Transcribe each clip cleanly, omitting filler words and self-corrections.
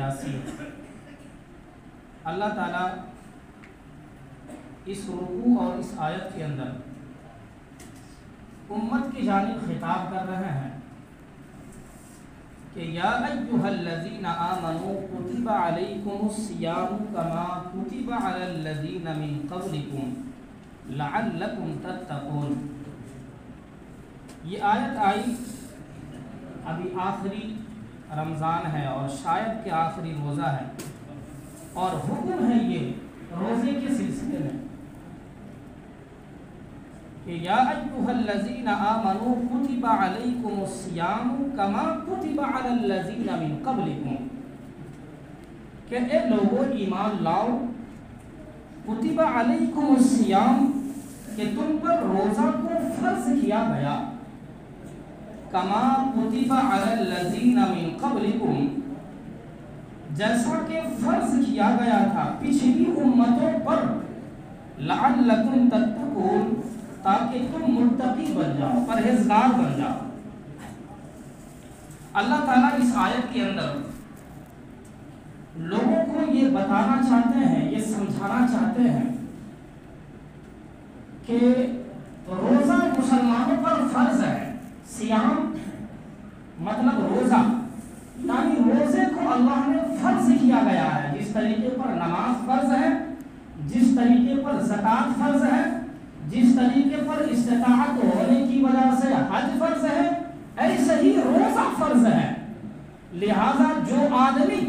یاسین۔ اللہ تعالیٰ اس رکوع اور اس آیت کے اندر امت کی جانب خطاب کر رہے ہیں کہ یا ایھا الذین آمنوا کتب علیکم الصیام کما کتب علی الذین من قبلکم لعلکم تتقون۔ یہ آیت آئی ابھی آخری رمضان ہے اور شاید کہ آخری روزہ ہے، اور حکم ہے یہ روزے کے سلسلے میں کہ یا ایھا الذین آمنوا کتب علیکم الصیام کما کتب علی الذین من قبلکم، کہ اے لوگو ایمان لاؤ، کتب علیکم الصیام کہ تم پر روزہ کو فرض کیا گیا، کما کتب علی الذین من قبلکم جیسا کہ فرض کیا گیا تھا پچھلی امتوں پر، لعلکم تتقون تاکہ تم متقی بن جاؤ، پرہیزگار بن جاؤ۔ اللہ تعالیٰ اس آیت کے اندر لوگوں کو یہ بتانا چاہتے ہیں، یہ سمجھانا چاہتے ہیں کہ روزہ مسلمانوں پر فرض ہے۔ صیام مطلب روزہ، یعنی روزے کو اللہ نے فرض کیا گیا ہے۔ جس طریقے پر نماز فرض ہے، جس طریقے پر زکوٰۃ فرض ہے، جس طریقے پر استطاعت ہونے کی وجہ سے حج فرض ہے، ایسے ہی روزہ فرض ہے۔ لہذا جو آدمی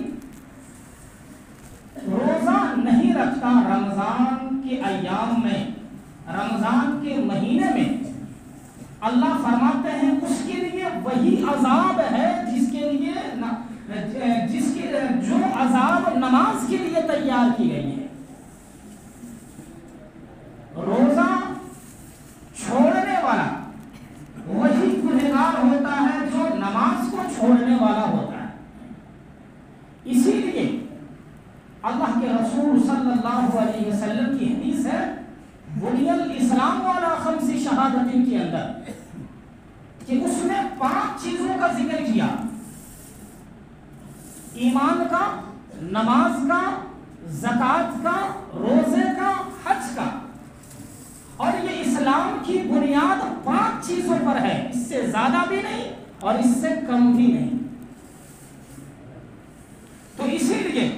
روزہ نہیں رکھتا رمضان کے ایام میں، رمضان کے مہینے میں، اللہ فرماتے ہیں اس کے لیے وہی عذاب ہے جس کے لیے جو عذاب نماز کے لیے تیار کی گئی ہے۔ روزہ چھوڑنے والا وہی گنہگار ہوتا ہے جو نماز کو چھوڑنے والا ہوتا ہے۔ اسی لیے اللہ کے رسول صلی اللہ علیہ وسلم کی حدیث ہے بنی الاسلام علی خمس شہادت کے اندر کہ اس نے 5 چیزوں کا ذکر کیا: ایمان کا، نماز کا، زکوٰۃ کا، روزے کا، حج کا، اور یہ اسلام کی بنیاد 5 چیزوں پر ہے، اس سے زیادہ بھی نہیں اور اس سے کم بھی نہیں۔ تو اسی لیے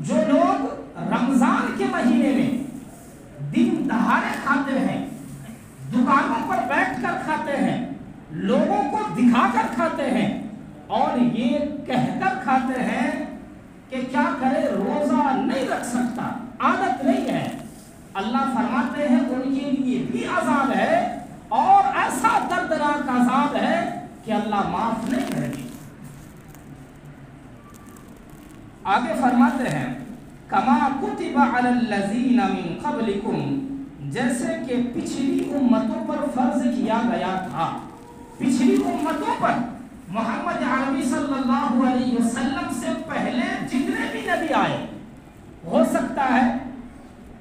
جو لوگ رمضان کے مہینے میں دن دہاڑے کھاتے ہیں، دکانوں پر بیٹھ کر کھاتے ہیں، لوگوں کو دکھا کر کھاتے ہیں، اور یہ کہہ کر کھاتے ہیں کہ کیا کرے روزہ نہیں رکھ سکتا، عادت نہیں ہے، اللہ فرماتے ہیں ان کے لیے بھی عذاب ہے، اور ایسا دردناک عذاب ہے کہ اللہ معاف نہیں کرے گی۔ آگے فرماتے ہیں کما کتب علی الذین من قبلکم، جیسے کہ پچھلی امتوں پر فرض کیا گیا تھا۔ پچھلی امتوں پر محمد عربی صلی اللہ علیہ وسلم سے پہلے جتنے بھی نبی آئے، ہو سکتا ہے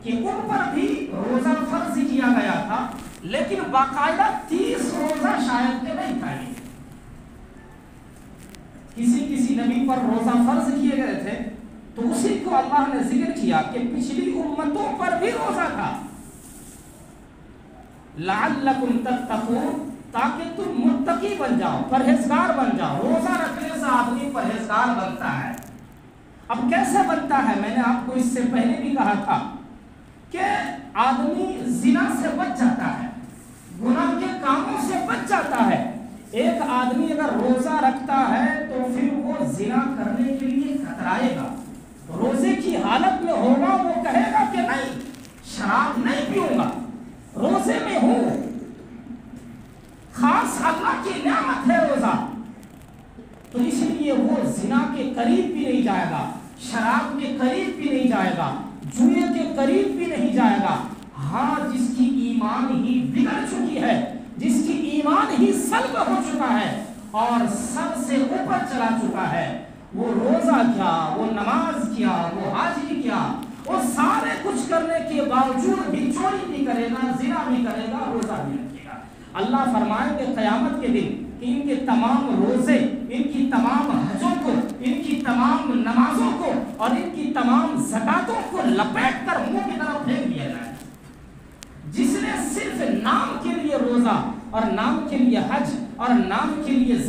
کہ ان پر بھی روزہ فرض کیا گیا تھا، لیکن باقاعدہ 30 روزہ شاید کہ نہیں تھا۔ کسی نبی پر روزہ فرض کیے گئے تھے تو اسی کو اللہ نے ذکر کیا کہ پچھلی امتوں پر بھی روزہ تھا، لعلکم تتقون تاکہ تم متقی بن جاؤ، پرہیزگار بن جاؤ۔ روزہ رکھنے سے آدمی پرہیزگار بنتا ہے۔ اب کیسے بنتا ہے؟ میں نے آپ کو اس سے پہلے بھی کہا تھا کہ آدمی زنا سے بچ جاتا ہے، گناہ کے کاموں سے بچ جاتا ہے۔ ایک آدمی اگر روزہ رکھتا ہے تو پھر وہ زنا کرنے کے لیے کترائے گا، روزے کی حالت میں ہوگا، وہ کہے گا کہ نہیں، شراب نہیں پیوں گا، روزے میں ہوں، خاص اللہ کی نعمت ہے روزہ، تو اس لیے وہ زنا کے قریب بھی نہیں جائے گا، شراب کے قریب بھی نہیں جائے گا، جوئے کے قریب بھی نہیں جائے گا۔ ہاں، جس کی ایمان ہی بگڑ چکی ہے، جس کی ایمان ہی سلب ہو چکا ہے اور سب سے اوپر چلا چکا ہے، وہ روزہ کیا، وہ نماز کیا، وہ حج کیا، وہ سارے کچھ کرنے کے باوجود بھی چوری بھی کرے گا، زنا بھی کرے گا، روزہ بھی رکھے گا۔ اللہ فرمائیں گے قیامت کے دن کہ ان کے تمام روزے، ان کی تمام حجوں کو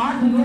8-9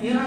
13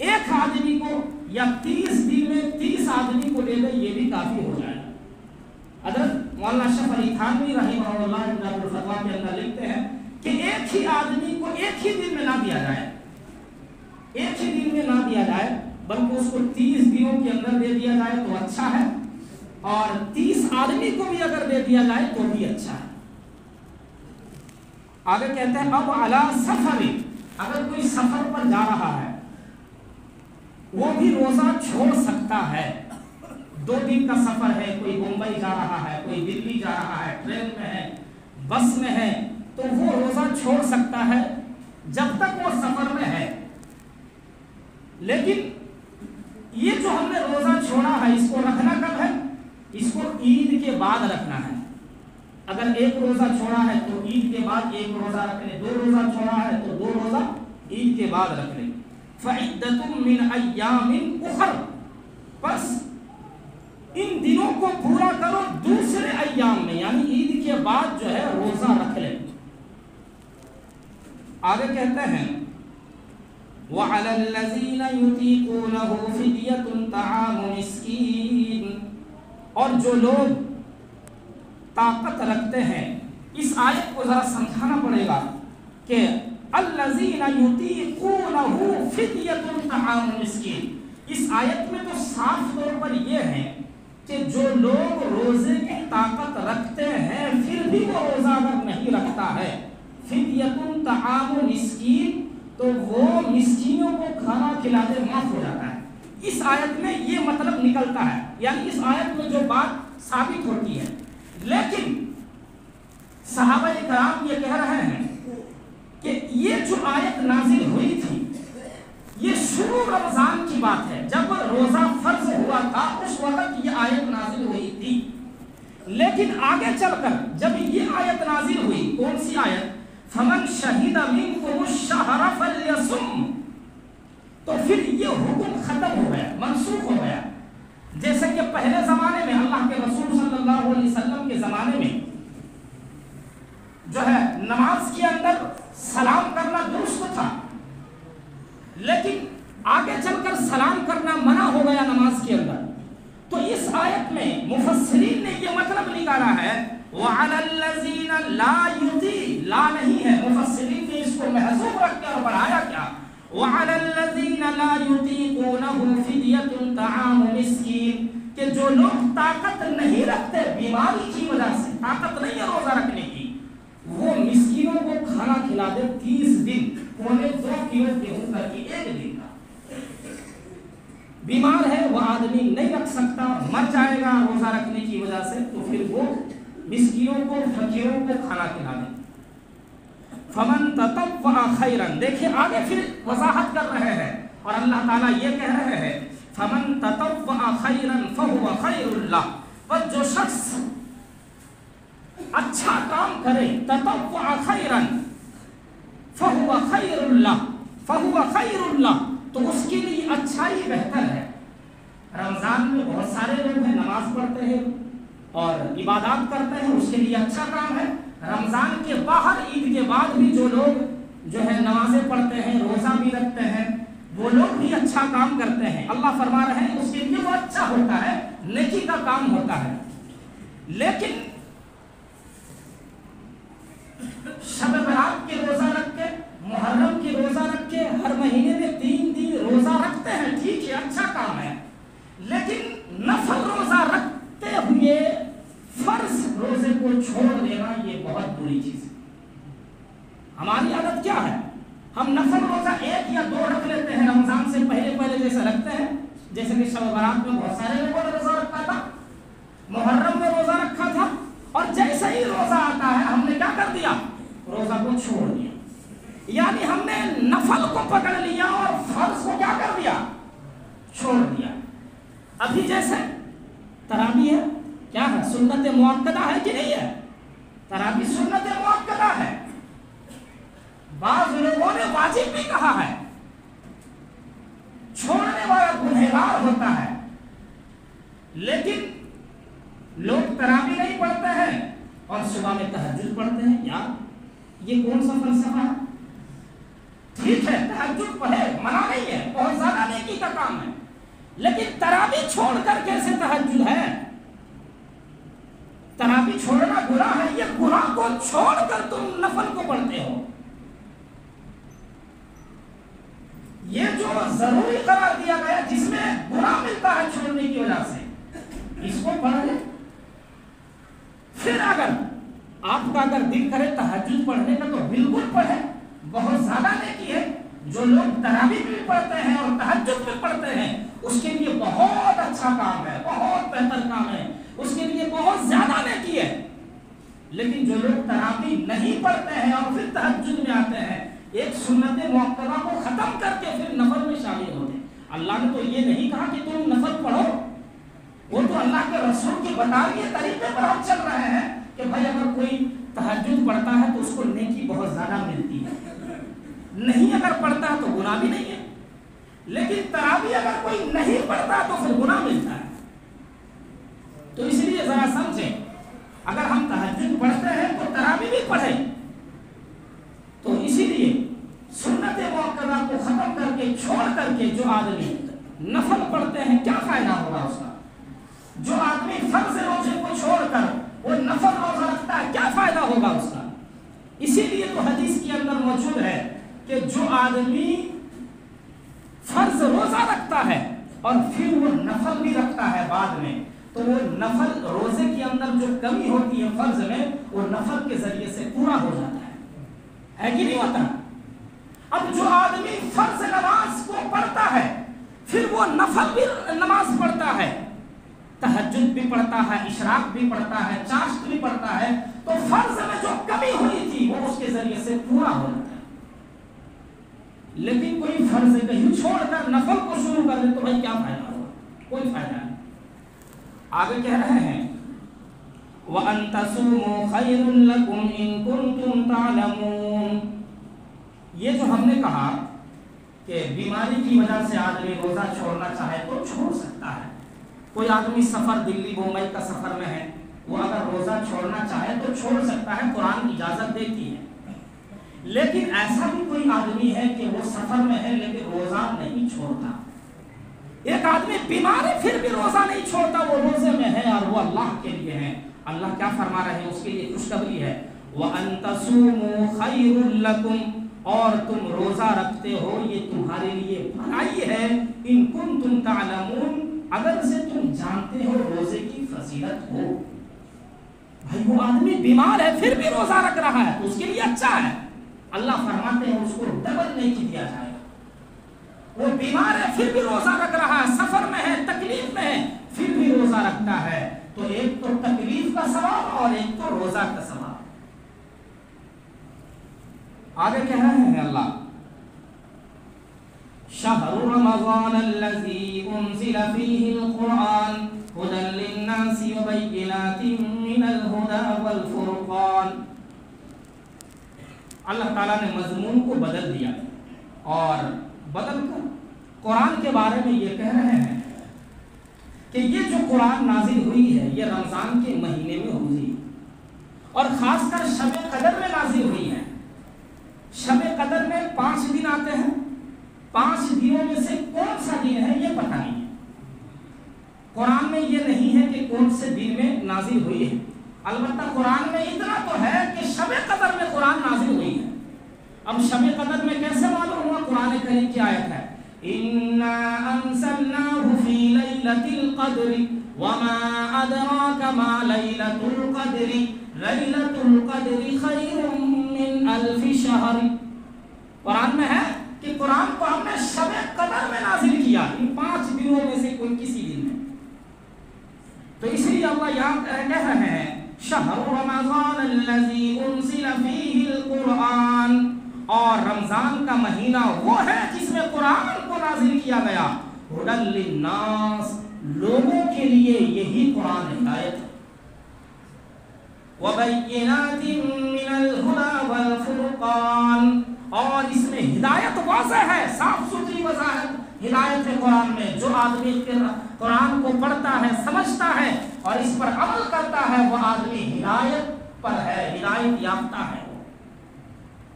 ایک آدمی کو یا 30 دن میں 30 آدمی کو لے لے یہ بھی کافی ہو جائے گا۔ حضرت مولانا اشرف علی تھانوی رحمہ اللہ دار الفتوا کے اندر لکھتے ہیں کہ ایک ہی آدمی کو ایک ہی دن میں نہ دیا جائے، ایک ہی دن میں نہ دیا جائے، بلکہ اس کو 30 دنوں کے اندر دے دیا جائے تو اچھا ہے، اور 30 آدمی کو بھی اگر دے دیا جائے تو بھی اچھا ہے۔ آگے کہتے ہیں اب علی سفر، اگر کوئی سفر پر جا رہا ہے وہ بھی روزہ چھوڑ سکتا ہے۔ 2 دن کا سفر ہے، کوئی ممبئی جا رہا ہے، کوئی دلی جا رہا ہے، ٹرین میں ہے، بس میں ہے، تو وہ روزہ چھوڑ سکتا ہے جب تک وہ سفر میں ہے۔ لیکن یہ جو ہم نے روزہ چھوڑا ہے اس کو رکھنا کب ہے؟ اس کو عید کے بعد رکھنا ہے۔ اگر ایک روزہ چھوڑا ہے تو عید کے بعد ایک روزہ رکھ لیں، 2 روزہ چھوڑا ہے تو 2 روزہ عید کے بعد رکھ لیں۔ فَعِدَّةٌ مِّنْ أَيَّامٍ أُخَرَ، بس ان دنوں کو پورا کرو دوسرے ایام میں، یعنی عید کے بعد جو ہے روزہ رکھ لیں۔ آگے کہتے ہیں وَعَلَى الَّذِينَ يُطِيقُونَهُ فِدْيَةٌ طَعَامُ مِسْكِينٍ، اور جو لوگ طاقت رکھتے ہیں، اس آیت کو ذرا سمجھانا پڑے گا کہ الَّذِينَ يُطِيقُونَهُ فِدْيَةٌ طَعَامُ مِسْكِينٍ، اس آیت میں تو صاف طور پر یہ ہے کہ جو لوگ روزے کی طاقت رکھتے ہیں پھر بھی وہ روزہ اگر نہیں رکھتا ہے، فِدْيَةٌ طَعَامُ مِسْكِينٍ، تو وہ مسکینوں کو کھانا کھلا دے معاف ہو جاتا ہے۔ اس آیت میں یہ مطلب نکلتا ہے، یعنی اس آیت میں جو بات ثابت ہوتی ہے۔ لیکن صحابہ کرام یہ کہہ رہے ہیں کہ یہ جو آیت نازل ہوئی تھی یہ شروع رمضان کی بات ہے، جب روزہ فرض ہوا تھا اس وقت یہ آیت نازل ہوئی تھی۔ لیکن آگے چل کر جب یہ آیت نازل ہوئی، کون سی آیت؟ فَمَنْ شَهِدَ مِنْكُمُ الشَّهْرَ فَلْيَصُمْ، تو پھر یہ حکم ختم ہو گیا، منسوخ ہو گیا۔ جیسے کہ پہلے زمانے میں اللہ کے رسول صلی اللہ علیہ وسلم کے زمانے میں جو ہے نماز کے اندر سلام کرنا درست تھا، لیکن آگے چل کر سلام کرنا منع ہو گیا نماز کے اندر۔ تو اس آیت میں مفسرین نے یہ مطلب نکالا ہے وَعَلَى الَّذِينَ لَا يُطِيقُونَ، لا نہیں ہے، مفسرین نے اس کو محذوف رکھ کر بڑھایا کیا؟ وَعَلَى الَّذِينَ لَا يُطِيقُونَهُ فِدْيَةٌ طَعَامُ مِسْكِينٍ، کہ جو لوگ طاقت نہیں رکھتے بیماری کی وجہ سے، طاقت نہیں ہے روزہ رکھنے کی، وہ مسکینوں کو کھانا کھلا دے 30 دن، 2.25 کلو گیہوں کر کے 1 دن کا۔ بیمار ہے وہ آدمی نہیں رکھ سکتا، مر جائے گا روزہ رکھنے کی وجہ سے، تو پھر وہ مسکینوں کو فقیروں کو کھانا کھلا دیں۔ فَمَن تَطَوَّعَ خَيْرًا، دیکھیں آگے پھر وضاحت کر رہے ہیں اور اللہ تعالیٰ یہ کہہ رہے ہیں فَمَن تَطَوَّعَ خَيْرًا فَهُوَ خَيْرٌ لَهُ، اور جو شخص اچھا کام کرے، تطوع خیرا فهو خیر لہ، تو اس کے لیے اچھائی بہتر ہے۔ رمضان میں بہت سارے لوگ ہیں نماز پڑھتے ہیں اور عبادات کرتے ہیں، اس کے لیے اچھا کام ہے۔ رمضان کے باہر عید کے بعد بھی جو لوگ جو ہے نمازیں پڑھتے ہیں، روزہ بھی رکھتے ہیں، وہ لوگ بھی اچھا کام کرتے ہیں۔ اللہ فرما رہے ہیں اس کے لیے وہ اچھا ہوتا ہے، نیکی کا کام ہوتا ہے۔ لیکن شب برات کے روزہ رکھ کے، محرم کے روزہ رکھ کے، ہر مہینے میں 3 دن روزہ رکھتے ہیں، ٹھیک ہے، اچھا کام ہے، لیکن نفل روزہ رکھتے ہوئے فرض روزے کو چھوڑ دینا یہ بہت بری چیز ہے۔ ہماری عادت کیا ہے؟ ہم نفل روزہ 1 یا 2 رکھ لیتے ہیں رمضان سے پہلے جیسے رکھتے ہیں، جیسے کہ شب برات میں بہت سارے لوگوں نے روزہ رکھا تھا، محرم میں روزہ رکھا تھا، اور جیسے ہی روزہ آتا ہے ہم نے کیا کر دیا؟ روزہ کو چھوڑ دیا، یعنی ہم نے نفل کو پکڑ لیا اور فرض کو کیا کر دیا؟ چھوڑ دیا۔ ابھی جیسے تراویح ہے، کیا ہے؟ سنت مؤکدہ ہے کہ نہیں ہے؟ تراویح سنت مؤکدہ ہے، بعض لوگوں نے واجب بھی کہا ہے، چھوڑنے والا گنہگار ہوتا ہے، لیکن لوگ تراویح نہیں پڑھتے ہیں اور صبح میں تہجد پڑھتے ہیں۔ یار یہ کون سا فلسفہ ہے؟ ٹھیک ہے تہجد پڑھے، منع نہیں ہے، بہت زیادہ نہیں تراویح چھوڑ کر کیسے تہجد ہے؟ تراویح چھوڑنا گناہ ہے، یہ گناہ کو چھوڑ کر تم نفل کو پڑھتے ہو۔ یہ جو ضروری قرار دیا گیا جس میں گناہ ملتا ہے چھوڑنے کی وجہ سے، اس کو پڑھ لیں۔ پھر اگر آپ کا دل کرے تہجد پڑھنے کا تو بالکل پڑھیں، بہت زیادہ نیکی ہے۔ جو لوگ تراویح بھی پڑھتے ہیں اور تہجد بھی پڑھتے ہیں اس کے لیے بہت اچھا کام ہے، بہت بہتر کام ہے، اس کے لیے بہت زیادہ نیکی ہے۔ لیکن جو لوگ تراویح نہیں پڑھتے ہیں اور پھر تہجد میں آتے ہیں، ایک سنت مؤکدہ کو ختم کر کے پھر نفل میں شامل ہوتے ہیں۔ اللہ نے تو یہ نہیں کہا کہ تم نفل پڑھو، وہ تو اللہ کے رسول کے بتائے ہوئے طریقے پر ہم چل رہے ہیں کہ بھائی اگر کوئی تہجد پڑھتا ہے تو اس کو نیکی بہت زیادہ ملتی ہے، نہیں اگر پڑھتا ہے تو گناہ بھی نہیں ہے۔ لیکن تراویح اگر کوئی نہیں پڑھتا تو پھر گناہ ملتا ہے۔ تو اس لیے ذرا سمجھیں، اگر ہم تہجد پڑھتے ہیں تو تراویح بھی پڑھیں۔ تو اسی لیے سنت مؤکدہ کو ختم کر کے چھوڑ کر کے جو آدمی نفل پڑھتے ہیں کیا فائدہ ہوگا اس کا؟ جو آدمی فرض روزے کو چھوڑ کر وہ نفل روزہ رکھتا ہے کیا فائدہ ہوگا اس کا؟ اسی لیے تو حدیث کے اندر موجود ہے کہ جو آدمی فرض روزہ رکھتا ہے اور پھر وہ نفل بھی رکھتا ہے بعد میں، تو وہ نفل روزے کے اندر جو کمی ہوتی ہے فرض میں، وہ نفل کے ذریعے سے پورا ہو جاتا ہے کہ نہیں ہوتا؟ اب جو آدمی فرض نماز کو پڑھتا ہے پھر وہ نفل بھی نماز پڑھتا ہے، تہجد بھی پڑھتا ہے، اشراق بھی پڑھتا ہے، چاشت بھی پڑھتا ہے، تو فرض میں جو کمی ہوئی تھی وہ اس کے ذریعے سے پورا ہو جاتا ہے۔ لیکن کوئی فرض کہیں چھوڑ کر نفل کو شروع کر دے تو بھائی کیا فائدہ ہوگا؟ کوئی فائدہ نہیں۔ آگے کہہ رہے ہیں وَأَن تَصُومُوا خَيْرٌ لَكُمْ إِن كُنتُمْ تَعْلَمُونَ۔ یہ جو ہم نے کہا کہ بیماری کی وجہ سے آدمی روزہ چھوڑنا چاہے تو چھوڑ سکتا ہے۔ کوئی آدمی سفر دلی بمبئی کا سفر میں ہے، وہ اگر روزہ چھوڑنا چاہے تو چھوڑ سکتا ہے، قرآن اجازت دیتی ہے۔ لیکن ایسا بھی کوئی آدمی ہے کہ وہ سفر میں ہے لیکن روزہ نہیں چھوڑتا۔ ایک آدمی بیمار ہے پھر بھی روزہ نہیں چھوڑتا، وہ روزے میں ہے اور وہ اللہ کے لیے ہے۔ اللہ کیا فرما رہے ہیں؟ اس کے لیے خوشخبری ہے وَأَن تَصُومُوا خَيْرٌ لَكُمْ، اور تم روزہ رکھتے ہو یہ تمہارے لیے بھلائی ہے، ان کنتم تعلمون، اگر سے تم جانتے ہو روزے کی فضیلت ہو۔ بھائی وہ آدمی بیمار ہے پھر بھی روزہ رکھ رہا ہے تو اس کے لیے اچھا ہے، اللہ فرماتے ہیں اس کو ڈبل نیکی دیا جائے گا۔ وہ بیمار ہے پھر بھی روزہ رکھ رہا ہے، سفر میں ہے، تکلیف میں ہے، پھر بھی روزہ رکھتا ہے، تو ایک تو تکلیف کا ثواب اور ایک تو روزہ کا ثواب۔ آگے کہہ رہے ہیں اللہ شہر رمضان الذی انزل فیہ القرآن ہدی للناس وبینات من الہدی والفرقان۔ اللہ تعالیٰ نے مضمون کو بدل دیا اور بدل کر قرآن کے بارے میں یہ کہہ رہے ہیں کہ یہ جو قرآن نازل ہوئی ہے یہ رمضان کے مہینے میں ہوئی اور خاص کر شب قدر میں نازل ہوئی ہے۔ شب قدر میں 5 دن آتے ہیں، 5 دنوں میں سے کون سا دن ہے یہ پتہ نہیں ہے، قرآن میں یہ نہیں ہے کہ کون سے دن میں نازل ہوئی ہے۔ البتہ قرآن میں اتنا تو ہے کہ شب قدر میں قرآن نازل ہوئی ہے۔ اب شب قدر میں کیسے معلوم ہوا؟ قرآن کریم کی آیت ہے إِنَّا أَنزَلْنَاهُ فِي لَيْلَةِ الْقَدْرِ وَمَا أَدْرَاكَ مَا لَيْلَةُ الْقَدْرِ لَيْلَةُ الْقَدْرِ خَيْرٌ مِّنْ أَلْفِ شَهْرٍ۔ قرآن میں ہے کہ قرآن کو ہم نے شب قدر میں نازل کیا، ان 5 دنوں میں سے کوئی کسی دن میں۔ تو اس لیے اللہ یہاں کہہ رہے ہیں شہر رمضان الذی انزل فیہ القرآن، اور رمضان کا مہینہ وہ ہے جس میں قرآن کو نازل کیا گیا، ہدی للناس، لوگوں کے لیے یہی قرآن ہدایت ہے، وبینات من الہدی والفرقان، اور اس میں ہدایت واضح ہے، صاف ستھری وضاحت ہدایت ہے قرآن میں۔ جو آدمی قرآن کو پڑھتا ہے، سمجھتا ہے اور اس پر عمل کرتا ہے وہ آدمی ہدایت پر ہے، ہدایت یافتہ ہے۔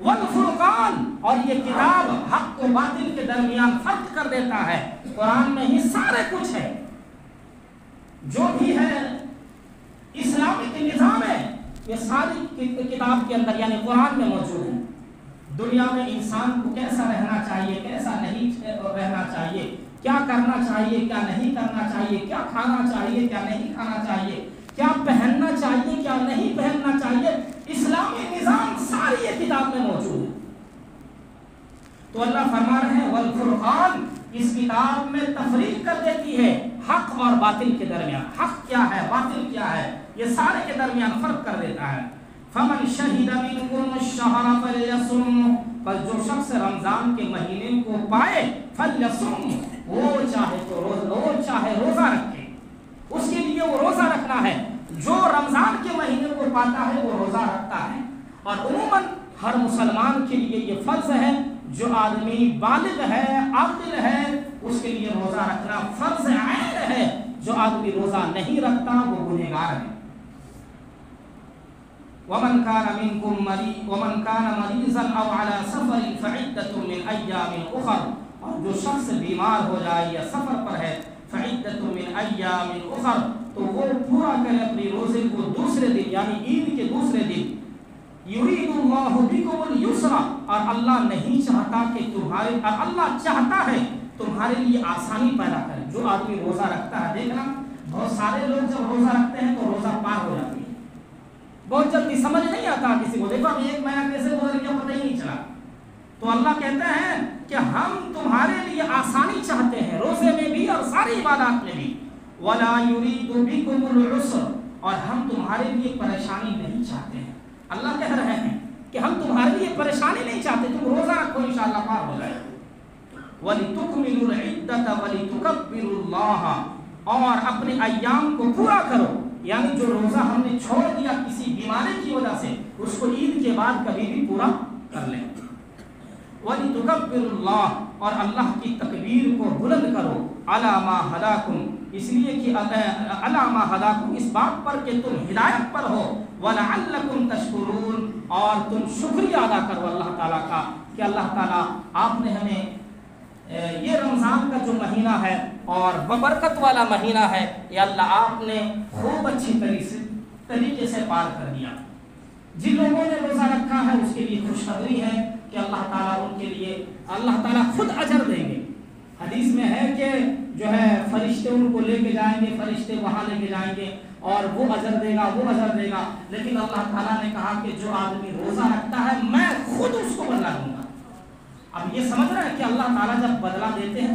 والفرقان، اور یہ کتاب حق و باطل کے درمیان فرق کر دیتا ہے، قرآن میں ہی سارے کچھ ہے، جو بھی ہے اسلامی کے نظام ہے یہ ساری کتاب کے اندر یعنی قرآن میں موجود ہے۔ دنیا میں انسان کو کیسا رہنا چاہیے، کیسا نہیں رہنا چاہیے، کیا کرنا چاہیے، کیا نہیں کرنا چاہیے، کیا کھانا چاہیے، کیا نہیں کھانا چاہیے، کیا پہننا چاہیے، کیا نہیں پہننا چاہیے، اسلامی نظام ساری یہ کتاب میں موجود ہے۔ تو اللہ فرما رہے ہیں والفرقان، اس کتاب میں تفریق کر دیتی ہے حق اور باطل کے درمیان، حق کیا ہے باطل کیا ہے یہ سارے کے درمیان فرق کر دیتا ہے۔ فمن شہد منکم الشہر فلیصم، پر جو شخص رمضان کے مہینے کو پائے فلیصم، وہ چاہے روزہ رکھے، اس کے لیے وہ روزہ رکھنا ہے۔ جو رمضان کے مہینے کو پاتا ہے وہ روزہ رکھتا ہے، اور عموماً ہر مسلمان کے لیے یہ فرض ہے، جو آدمی بالغ ہے عاقل ہے اس کے لیے روزہ رکھنا فرض عین ہے، جو آدمی روزہ نہیں رکھتا وہ گنہگار ہے۔ ومن كان مريضا او على سفر فعدة من ايام اخر، اور جو شخص بیمار ہو جائے یا سفر پر ہے فعدة من ايام اخر، تو وہ پورا کرے اپنے روزے کو دوسرے دن یعنی عید کے دوسرے دن۔ یرید اللہ بکم اليسر، اور اللہ نہیں چاہتا کہ تمہارے، اور اللہ چاہتا ہے تمہارے لیے آسانی پیدا کرے۔ جو آدمی روزہ رکھتا ہے، دیکھنا بہت سارے لوگ جب روزہ رکھتے ہیں تو روزہ پار ہو جاتی ہے، بہت جلدی سمجھ نہیں آتا کسی کو، دیکھو اب ایک مہینہ کیسے گزر گیا پتہ ہی نہیں چلا۔ تو اللہ کہتے ہیں کہ ہم تمہارے لیے آسانی چاہتے ہیں روزے میں بھی اور ساری عبادات میں بھی۔ ولا یرید بکم العسر، اور ہم تمہارے لیے پریشانی نہیں چاہتے ہیں۔ اللہ کہہ رہے ہیں کہ ہم تمہارے لیے پریشانی نہیں چاہتے، تم روزہ رکھو انشاءاللہ پار ہو جائے۔ وَلِتُكْمِلُوا الْعِدَّةَ وَلِتُكَبِّرُوا اللَّهَ، اور اپنے ایام کو پورا کرو، یعنی جو روزہ ہم نے چھوڑ دیا کسی بیماری کی وجہ سے اس کو عید کے بعد کبھی بھی پورا کر لیں۔ وَلِتُكَبِّرُوا اللَّهَ، اور اللہ کی تکبیر کو بلند کرو، عَلَى مَا هَدَاكُمْ، اس لیے کہ عَلَى مَا هَدَاكُمْ، اس بات پر کہ تم ہدایت پر ہو، وَلَعَلَّكُمْ تَشْكُرُونَ، اور تم شکریہ ادا کرو اللہ تعالیٰ کا کہ اللہ تعالیٰ آپ نے ہمیں یہ رمضان کا جو مہینہ ہے اور ببرکت والا مہینہ ہے، یہ اللہ آپ نے خوب اچھی طریقے سے پار کر دیا۔ جن لوگوں نے روزہ رکھا ہے اس کے لیے خوشخبری ہے کہ اللہ تعالیٰ ان کے لیے اللہ تعالیٰ خود اجر دیں گے۔ حدیث میں ہے کہ جو ہے فرشتے ان کو لے کے جائیں گے، فرشتے وہاں لے کے جائیں گے اور وہ اجر دے گا، وہ اجر دے گا، لیکن اللہ تعالیٰ نے کہا کہ جو آدمی روزہ رکھتا ہے میں خود اس کو بدلہ دوں گا۔ اب یہ سمجھ رہے ہیں کہ اللہ تعالیٰ جب بدلہ دیتے ہیں